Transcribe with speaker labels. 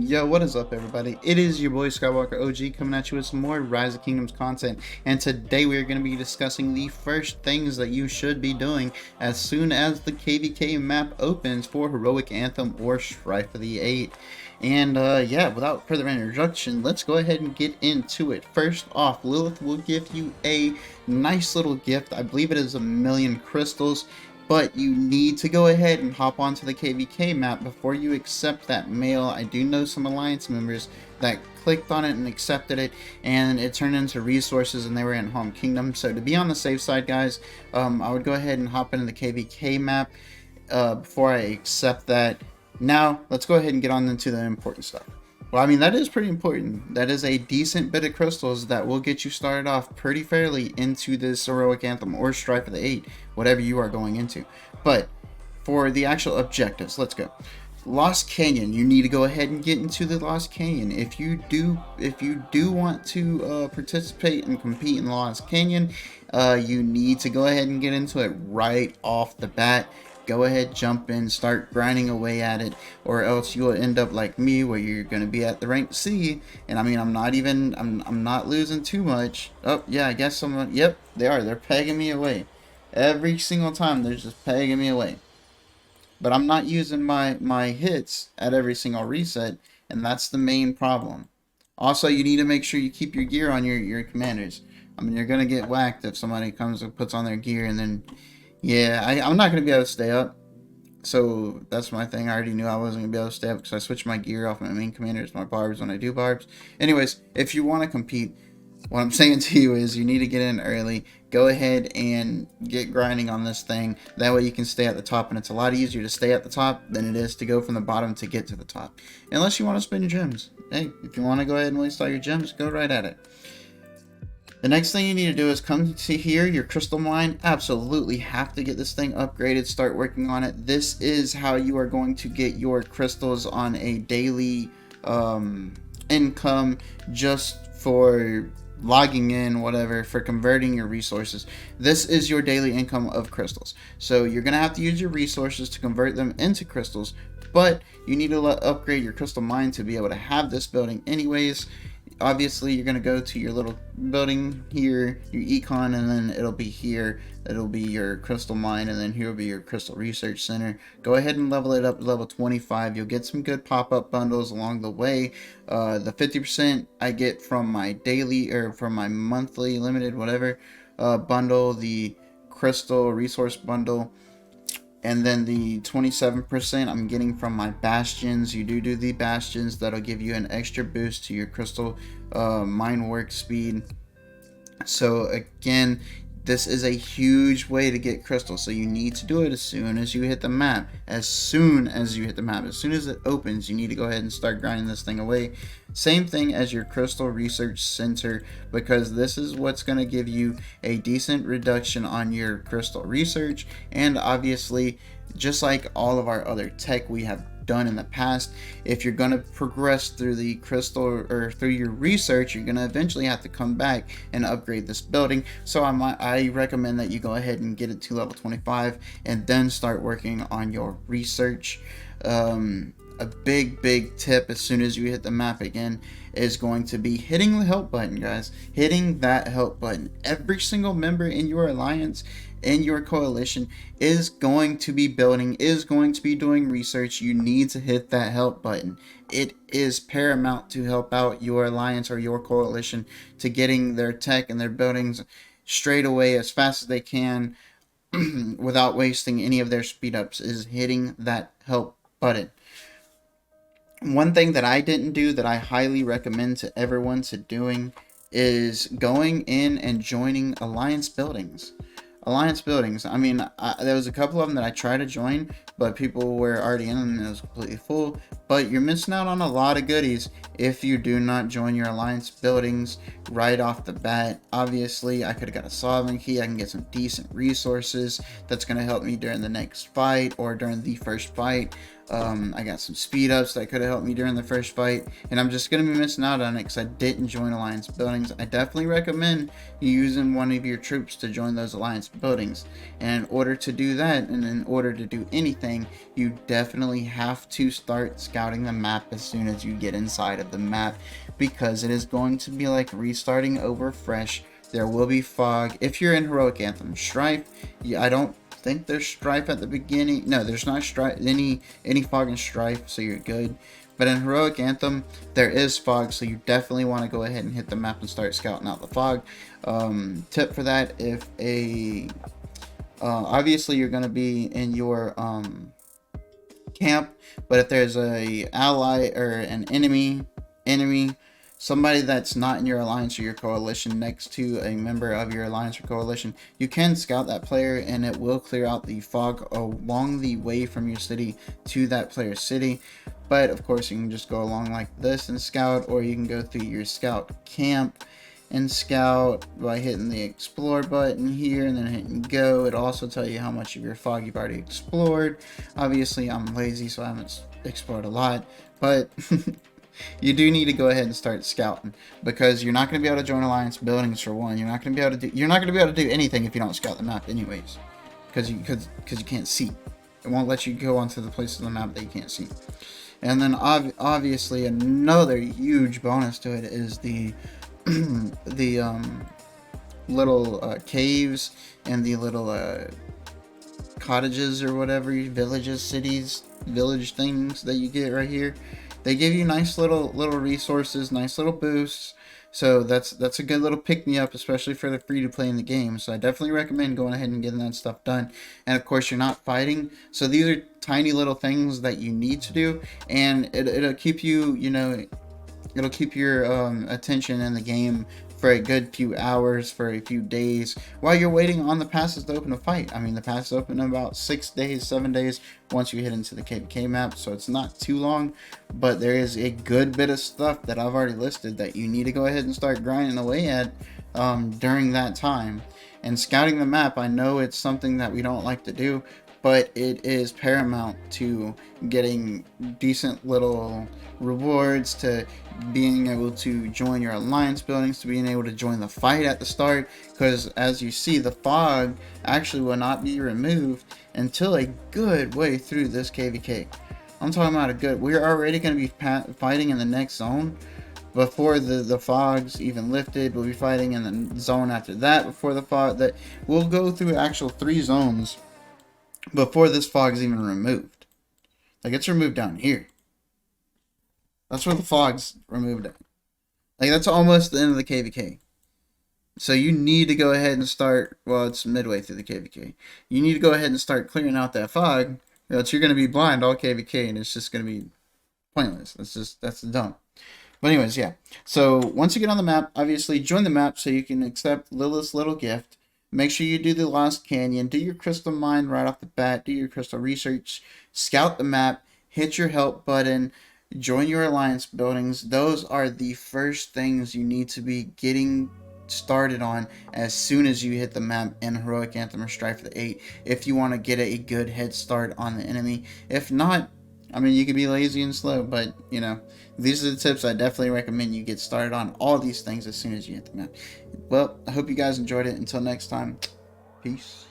Speaker 1: Yo, what is up, everybody? It is your boy Skywalker OG coming at you with some more Rise of Kingdoms content, and today we are going to be discussing the first things that you should be doing as soon as the KvK map opens for Heroic Anthem or Strife of the 8. And yeah, without further introduction, let's go ahead and get into it. First off, Lilith will give you a nice little gift. I believe it is 1,000,000 crystals. But you need to go ahead and hop onto the KvK map before you accept that mail. I do know some Alliance members that clicked on it and accepted it, and it turned into resources and they were in Home Kingdom. So to be on the safe side, guys, I would go ahead and hop into the KvK map before I accept that. Now, let's go ahead and get on into the important stuff. Well, I mean, that is pretty important. That is a decent bit of crystals that will get you started off pretty fairly into this Heroic Anthem or Strife of the 8, whatever you are going into. But for the actual objectives, let's go. Lost Canyon, you need to go ahead and get into the Lost Canyon. If you do want to participate and compete in Lost Canyon, you need to go ahead and get into it right off the bat. Go ahead, jump in, start grinding away at it, or else you will end up like me, where you're going to be at the rank C. And I mean, I'm not losing too much. Oh yeah, I guess someone, yep, they're pegging me away every single time. They're just pegging me away, but I'm not using my hits at every single reset, and that's the main problem. Also, you need to make sure you keep your gear on your commanders. I mean, you're gonna get whacked if somebody comes and puts on their gear, and then yeah, I'm not going to be able to stay up. So that's my thing. I already knew I wasn't going to be able to stay up because I switched my gear off my main commanders, my barbs when I do barbs. Anyways, if you want to compete, what I'm saying to you is you need to get in early. Go ahead and get grinding on this thing. That way you can stay at the top, and it's a lot easier to stay at the top than it is to go from the bottom to get to the top. Unless you want to spend your gems. Hey, if you want to go ahead and waste all your gems, go right at it. The next thing you need to do is come to here, your crystal mine. Absolutely have to get this thing upgraded, start working on it. This is how you are going to get your crystals on a daily income, just for logging in, whatever, for converting your resources. This is your daily income of crystals. So you're going to have to use your resources to convert them into crystals, but you need to upgrade your crystal mine to be able to have this building anyways. Obviously, you're going to go to your little building here, your econ, and then it'll be here. It'll be your crystal mine, and then here will be your crystal research center. Go ahead and level it up to level 25. You'll get some good pop-up bundles along the way. The 50% I get from my daily, or from my monthly limited whatever bundle, the crystal resource bundle. And then the 27% I'm getting from my bastions. You do the bastions. That'll give you an extra boost to your crystal mine work speed. So again, this is a huge way to get crystals. So you need to do it as soon as you hit the map. As soon as you hit the map. As soon as it opens, you need to go ahead and start grinding this thing away. Same thing as your crystal research center, because this is what's going to give you a decent reduction on your crystal research. And obviously, just like all of our other tech we have done in the past, if you're going to progress through the crystal or through your research, you're going to eventually have to come back and upgrade this building. So I recommend that you go ahead and get it to level 25 and then start working on your research. A big tip as soon as you hit the map again is going to be hitting the help button, guys. Hitting that help button. Every single member in your alliance, in your coalition, is going to be building, is going to be doing research. You need to hit that help button. It is paramount to help out your alliance or your coalition to getting their tech and their buildings straight away as fast as they can without wasting any of their speed ups, is hitting that help button. One thing that I didn't do that I highly recommend to everyone to doing is going in and joining alliance buildings. I mean, there was a couple of them that I tried to join, but people were already in them and it was completely full. But you're missing out on a lot of goodies if you do not join your alliance buildings right off the bat. Obviously, I could have got a sovereign key. I can get some decent resources that's going to help me during the next fight or during the first fight. I got some speed ups that could have helped me during the first fight, and I'm just going to be missing out on it because I didn't join alliance buildings. I definitely recommend you using one of your troops to join those alliance buildings, and in order to do that, and in order to do anything, you definitely have to start scouting the map as soon as you get inside of the map, because it is going to be like restarting over fresh. There will be fog if you're in Heroic Anthem. Strife, yeah, I don't think there's Strife at the beginning. No, there's not Strife, any fog in Strife, so you're good. But in Heroic Anthem, there is fog, so you definitely want to go ahead and hit the map and start scouting out the fog. Tip for that: if obviously you're going to be in your camp, but if there's a ally or an enemy, somebody that's not in your alliance or your coalition next to a member of your alliance or coalition, you can scout that player, and it will clear out the fog along the way from your city to that player's city. But of course, you can just go along like this and scout, or you can go through your scout camp and scout by hitting the explore button here and then hitting go. It'll also tell you how much of your fog you've already explored. Obviously, I'm lazy, so I haven't explored a lot, but you do need to go ahead and start scouting, because you're not going to be able to join alliance buildings for one. You're not going to be able to do anything if you don't scout the map anyways, because you can't see. It won't let you go onto the places on the map that you can't see. And then obviously another huge bonus to it is the little caves and the little cottages or whatever, villages, cities, village things that you get right here. They give you nice little resources, nice little boosts. So that's a good little pick-me-up, especially for the free-to-play in the game. So I definitely recommend going ahead and getting that stuff done. And of course, you're not fighting, so these are tiny little things that you need to do, and it'll keep you, it'll keep your attention in the game for a good few hours, for a few days, while you're waiting on the passes to open a fight. I mean, the passes open in about 6 days, 7 days once you hit into the KvK map, so it's not too long, but there is a good bit of stuff that I've already listed that you need to go ahead and start grinding away at during that time. And scouting the map, I know it's something that we don't like to do, but it is paramount to getting decent little rewards, to being able to join your alliance buildings, to being able to join the fight at the start, because as you see, the fog actually will not be removed until a good way through this KvK. I'm talking about a good, we're already going to be fighting in the next zone before the fog's even lifted. We'll be fighting in the zone after that before the fog, that we'll go through actual 3 zones before this fog is even removed. Like, it's removed down here. That's where the fog's removed at. Like, that's almost the end of the KvK. So you need to go ahead and start, well, it's midway through the KvK. You need to go ahead and start clearing out that fog, or else you're going to be blind all KvK, and it's just going to be pointless. That's dumb. But anyways, yeah. So once you get on the map, obviously join the map so you can accept Lilith's little gift. Make sure you do the Lost Canyon, do your crystal mine right off the bat, do your crystal research, scout the map, hit your help button, join your alliance buildings. Those are the first things you need to be getting started on as soon as you hit the map in Heroic Anthem or Strife of the 8, if you want to get a good head start on the enemy. If not, I mean, you can be lazy and slow, but, these are the tips I definitely recommend you get started on all these things as soon as you hit the map. Well, I hope you guys enjoyed it. Until next time, peace.